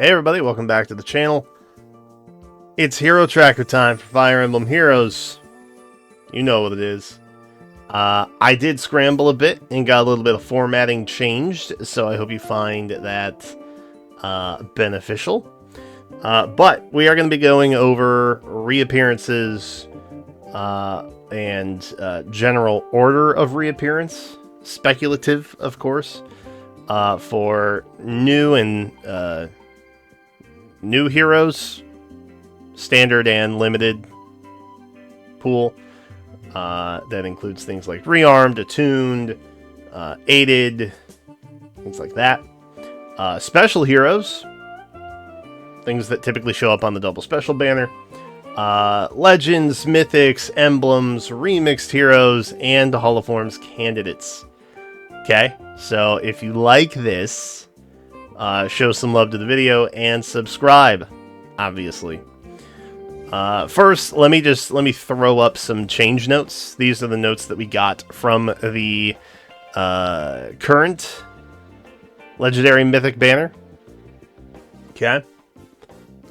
Hey everybody, welcome back to the channel. It's Hero Tracker time for Fire Emblem Heroes. You know what it is. I did scramble a bit and got a little bit of formatting changed, so I hope you find that beneficial. But we are going to be going over reappearances and general order of reappearance, speculative, of course, for new and new heroes, standard and limited pool. That includes things like Rearmed, Attuned, Aided, things like that. Special heroes, things that typically show up on the double special banner. Legends, Mythics, Emblems, Remixed heroes, and Hall of Forms candidates. Okay, so if you like this, show some love to the video and subscribe, obviously. First, let me throw up some change notes. These are the notes that we got from the current Legendary Mythic banner. Okay.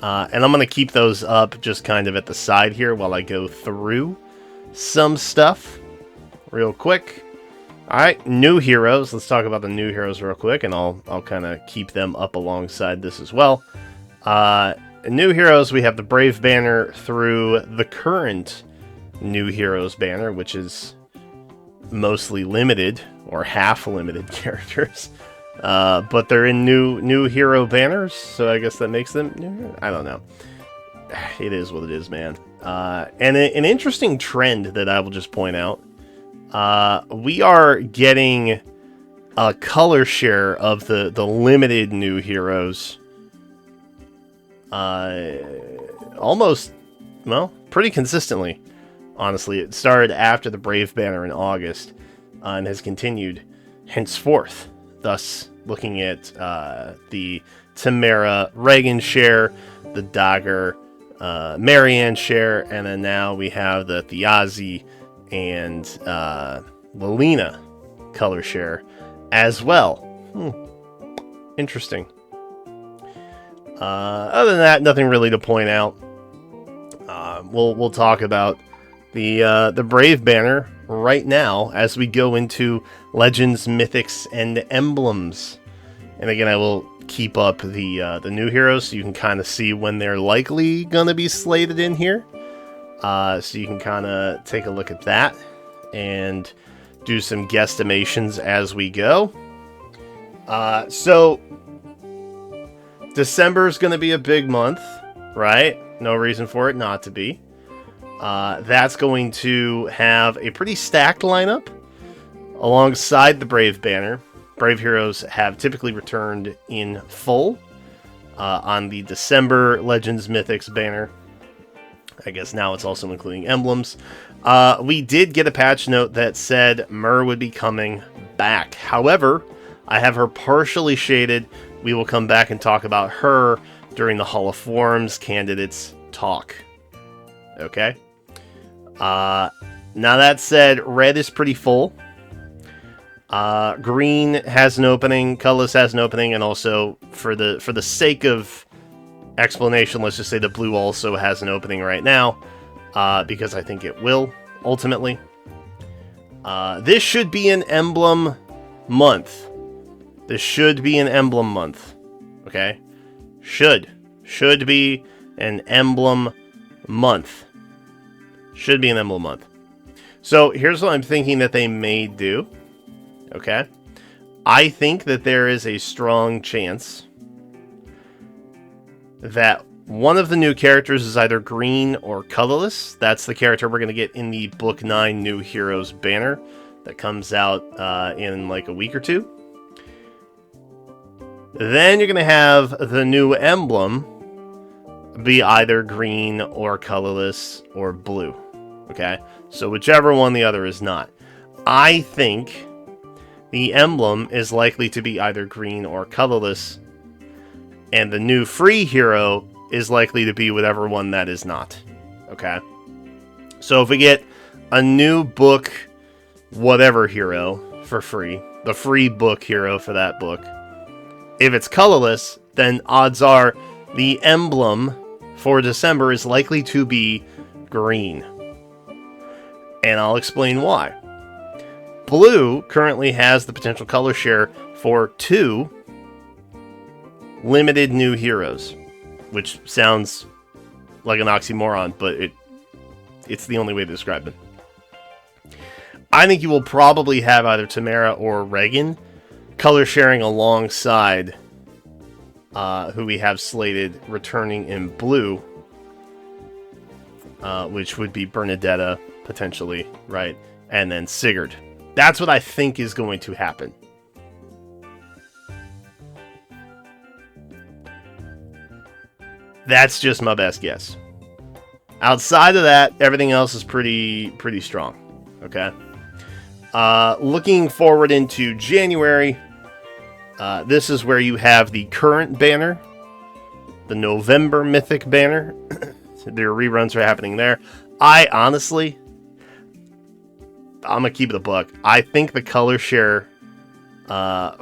And I'm going to keep those up just kind of at the side here while I go through some stuff real quick. Alright, new heroes. Let's talk about the new heroes real quick, and I'll kind of keep them up alongside this as well. New heroes, we have the Brave banner through the current new heroes banner, which is mostly limited, or half limited characters. But they're in new hero banners, so I guess that makes them new. I don't know. It is what it is, man. And an interesting trend that I will just point out. We are getting a color share of the limited new heroes. Almost, well, pretty consistently, honestly. It started after the Brave banner in August, and has continued henceforth. Thus, looking at the Tamara Reagan share, the Dagger Marianne share, and then now we have the Thiazi and Lelina color share as well. Interesting. Other than that, nothing really to point out. We'll talk about the Brave banner right now as we go into Legends, Mythics, and Emblems. And again, I will keep up the new heroes so you can kind of see when they're likely gonna be slated in here. So you can kind of take a look at that and do some guesstimations as we go. So December is going to be a big month, right? No reason for it not to be. That's going to have a pretty stacked lineup alongside the Brave banner. Brave heroes have typically returned in full on the December Legends Mythics banner. I guess now it's also including Emblems. We did get a patch note that said Myr would be coming back. However, I have her partially shaded. We will come back and talk about her during the Hall of Forms candidates talk. Okay? Now that said, red is pretty full. Green has an opening, colorless has an opening, and also for the sake of explanation, let's just say the blue also has an opening right now, because I think it will ultimately. This should be an emblem month. This should be an emblem month. Okay? Should be an emblem month. Should be an emblem month. So here's what I'm thinking that they may do. Okay? I think that there is a strong chance that one of the new characters is either green or colorless. That's the character we're going to get in the Book 9 New Heroes banner that comes out in like a week or two. Then you're going to have the new emblem be either green or colorless or blue. Okay? So whichever one the other is not. I think the emblem is likely to be either green or colorless, and the new free hero is likely to be whatever one that is not. Okay? So if we get a new book whatever hero for free, the free book hero for that book, if it's colorless, then odds are the emblem for December is likely to be green. And I'll explain why. Blue currently has the potential color share for 2 limited new heroes, which sounds like an oxymoron, but it's the only way to describe them. I think you will probably have either Tamara or Regan color sharing alongside who we have slated returning in blue, which would be Bernadetta, potentially, right? And then Sigurd. That's what I think is going to happen. That's just my best guess. Outside of that, everything else is pretty strong. Okay. Looking forward into January, this is where you have the current banner, the November Mythic banner. Their reruns are happening there. I'm gonna keep it a buck. I think the color share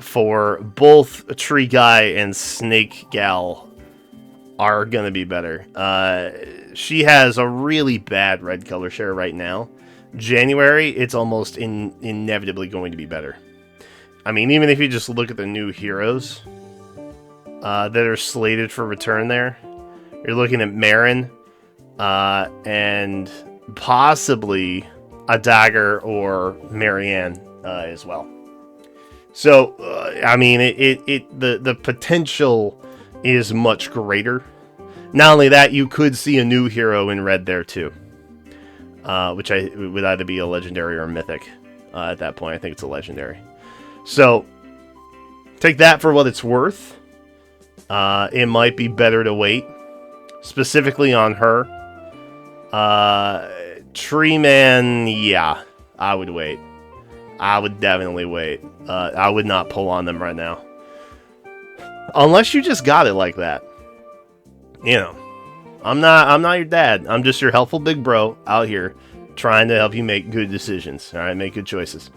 for both Tree Guy and Snake Gal are gonna be better. She has a really bad red color share right now. January, it's almost inevitably going to be better. I mean, even if you just look at the new heroes that are slated for return there, you're looking at Marin and possibly a Dagger or Marianne as well. So, I mean, the potential is much greater. Not only that, you could see a new hero in red there too, which would either be a legendary or a mythic. At that point, I think it's a legendary. So take that for what it's worth. It might be better to wait, specifically on her. Tree Man, yeah, I would wait. I would definitely wait. I would not pull on them right now. Unless you just got it like that. You know, I'm not your dad. I'm just your helpful big bro out here trying to help you make good decisions. All right, make good choices.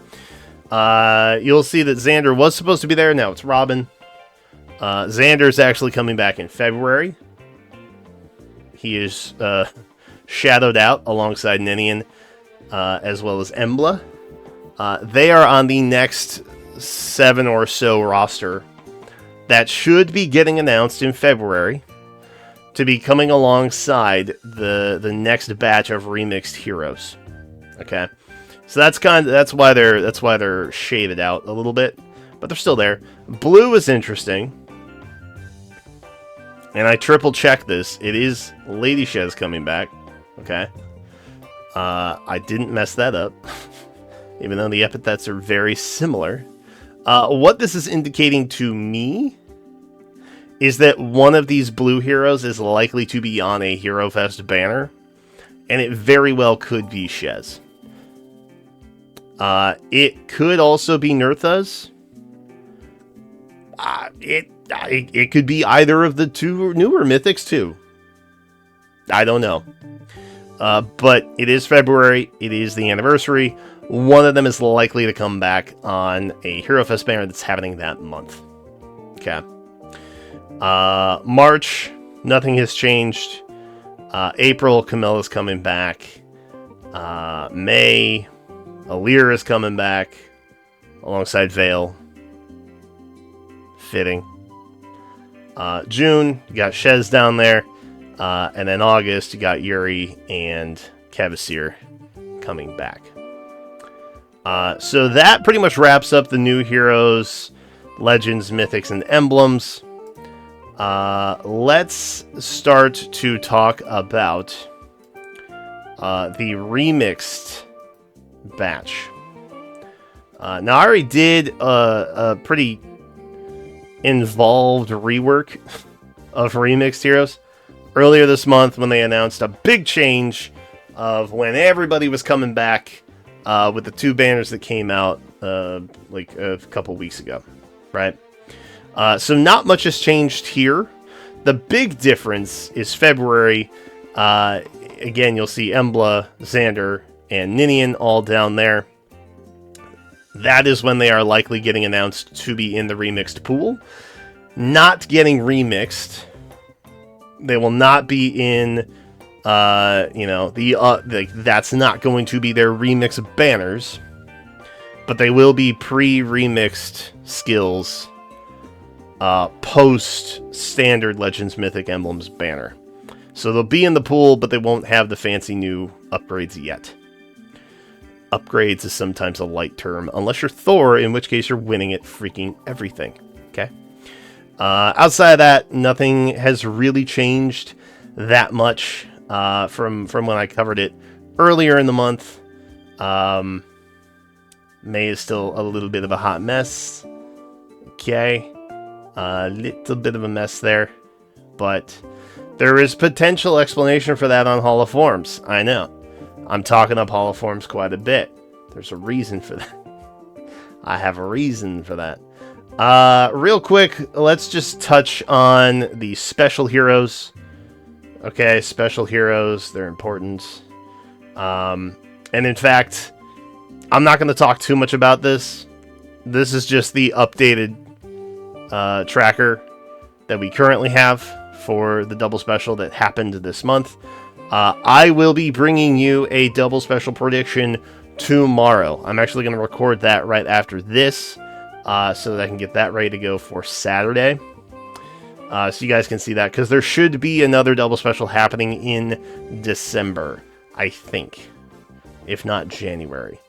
You'll see that Xander was supposed to be there. Now it's Robin. Xander's actually coming back in February. He is shadowed out alongside Ninian, as well as Emblem. They are on the next 7 or so roster that should be getting announced in February to be coming alongside the next batch of remixed heroes. Okay, so that's why they're shaded out a little bit, but they're still there. Blue is interesting, and I triple checked this. It is Lady Shez coming back. Okay, I didn't mess that up, even though the epithets are very similar. What this is indicating to me is that one of these blue heroes is likely to be on a Hero Fest banner, and it very well could be Shez. It could also be Nerthas. It could be either of the 2 newer Mythics too. I don't know. But it is February. It is the anniversary. One of them is likely to come back on a Hero Fest banner that's happening that month. Okay. March, nothing has changed. April, Camilla's coming back. May, Alir is coming back alongside Vale. Fitting. June, you got Shez down there. And then August, you got Yuri and Cavasir coming back. So that pretty much wraps up the new heroes, legends, mythics, and emblems. Let's start to talk about the remixed batch. Now, I already did a pretty involved rework of remixed heroes earlier this month when they announced a big change of when everybody was coming back with the 2 banners that came out like a couple weeks ago, right? So not much has changed here. The big difference is February. Again, you'll see Embla, Xander, and Ninian all down there. That is when they are likely getting announced to be in the remixed pool. not getting remixed. They will not be in, that's not going to be their remix banners, but they will be pre-remixed skills post standard Legends Mythic Emblems banner. So they'll be in the pool, but they won't have the fancy new upgrades yet. Upgrades is sometimes a light term, unless you're Thor, in which case you're winning at freaking everything. Okay? Outside of that, nothing has really changed that much from when I covered it earlier in the month. May is still a little bit of a hot mess. Okay. A little bit of a mess there. But there is potential explanation for that on Hall of Forms. I know. I'm talking up Hall of Forms quite a bit. There's a reason for that. I have a reason for that. Real quick, let's just touch on the special heroes. Okay, special heroes, they're important. And in fact, I'm not going to talk too much about this. This is just the updated tracker that we currently have for the double special that happened this month. I will be bringing you a double special prediction tomorrow. I'm actually going to record that right after this. So that I can get that ready to go for Saturday. So you guys can see that, because there should be another double special happening in December, I think. If not January.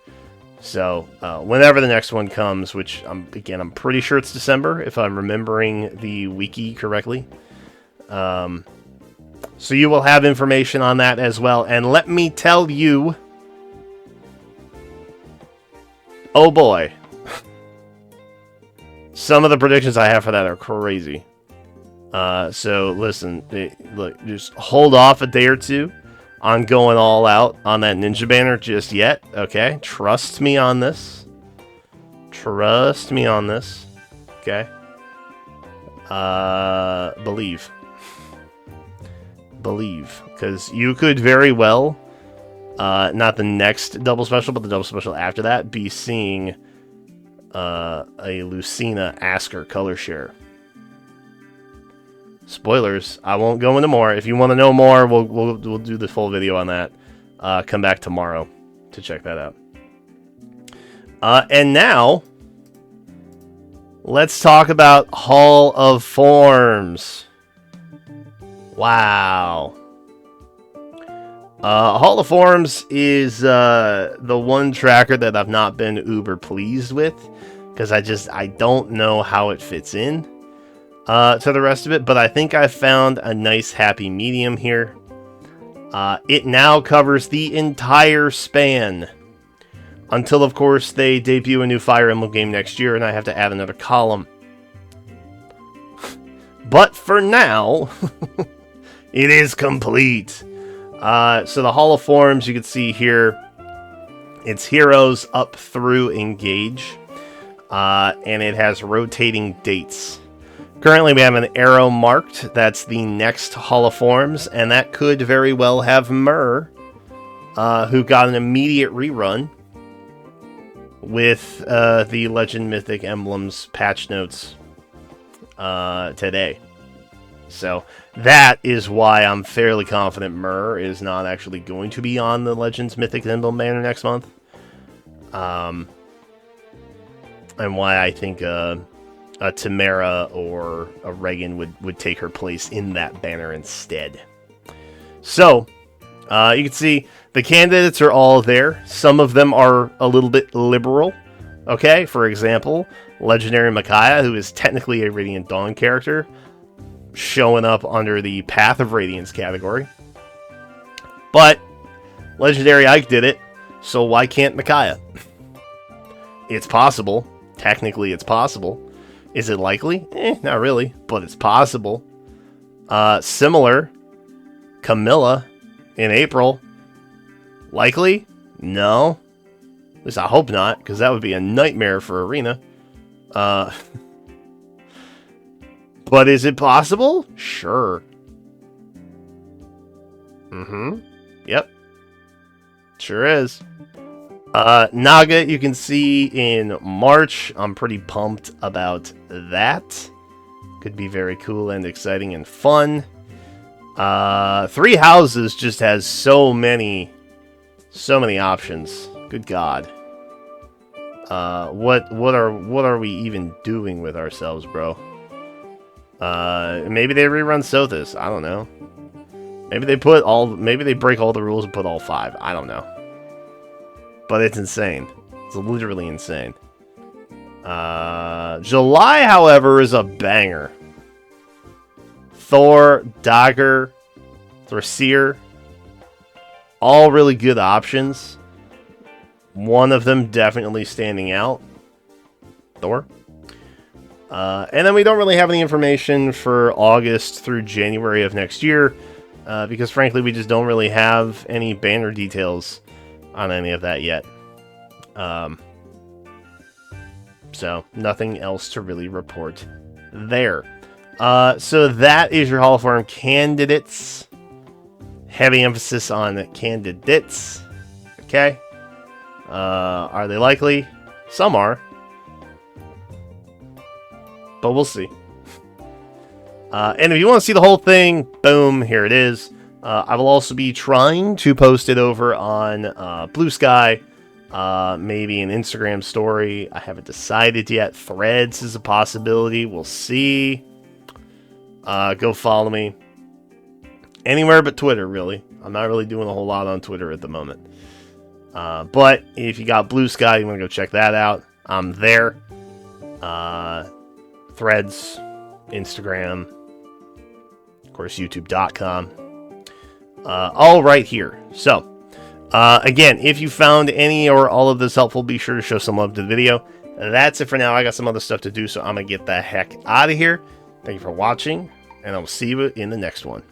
So, whenever the next one comes, which, I'm pretty sure it's December, if I'm remembering the wiki correctly. So you will have information on that as well. And let me tell you... Oh boy. Some of the predictions I have for that are crazy. So listen, look, just hold off a day or two on going all out on that ninja banner just yet. Okay, trust me on this. Trust me on this. Okay. Believe, because you could very well, not the next double special, but the double special after that, be seeing a Lucina Asker color share. Spoilers. I won't go into more. If you want to know more, we'll do the full video on that. Come back tomorrow to check that out. And now, let's talk about Hall of Forms. Wow. Hall of Forms is the one tracker that I've not been uber pleased with, because I don't know how it fits in to the rest of it, but I think I found a nice happy medium here. It now covers the entire span, until of course they debut a new Fire Emblem game next year and I have to add another column. But for now, it is complete. So the Hall of Forms, you can see here, it's heroes up through engage, and it has rotating dates. Currently we have an arrow marked, that's the next Hall of Forms, and that could very well have Myrrh, who got an immediate rerun with the Legend Mythic Emblems patch notes today. So that is why I'm fairly confident Myrrh is not actually going to be on the Legends Mythic Emblem banner next month. And why I think a Tamara or a Regan would take her place in that banner instead. So, you can see the candidates are all there. Some of them are a little bit liberal. Okay, for example, Legendary Micaiah, who is technically a Radiant Dawn character, showing up under the Path of Radiance category. But Legendary Ike did it, so why can't Micaiah? It's possible. Technically, it's possible. Is it likely? Not really, but it's possible. Similar, Camilla in April. Likely? No. At least I hope not, because that would be a nightmare for Arena. But is it possible? Sure. Yep. Sure is. Naga, you can see in March. I'm pretty pumped about that. Could be very cool and exciting and fun. Three Houses just has so many options. Good God. What are we even doing with ourselves, bro? Maybe they rerun Sothis. I don't know. Maybe they break all the rules and put all 5. I don't know. But it's insane. It's literally insane. July, however, is a banger. Thor, Dagger, Thraseer. All really good options. One of them definitely standing out. Thor. And then we don't really have any information for August through January of next year. Because frankly, we just don't really have any banner details on any of that yet. So, nothing else to really report there. So that is your Hall of Fame candidates. Heavy emphasis on candidates. Okay. Are they likely? Some are. But we'll see. And if you want to see the whole thing, boom, here it is. I will also be trying to post it over on Blue Sky. Maybe an Instagram story. I haven't decided yet. Threads is a possibility. We'll see. Go follow me. Anywhere but Twitter, really. I'm not really doing a whole lot on Twitter at the moment. But if you got Blue Sky, you want to go check that out. I'm there. Threads, Instagram, of course, YouTube.com. All right here. So, again, if you found any or all of this helpful, be sure to show some love to the video. That's it for now. I got some other stuff to do, so I'm going to get the heck out of here. Thank you for watching, and I will see you in the next one.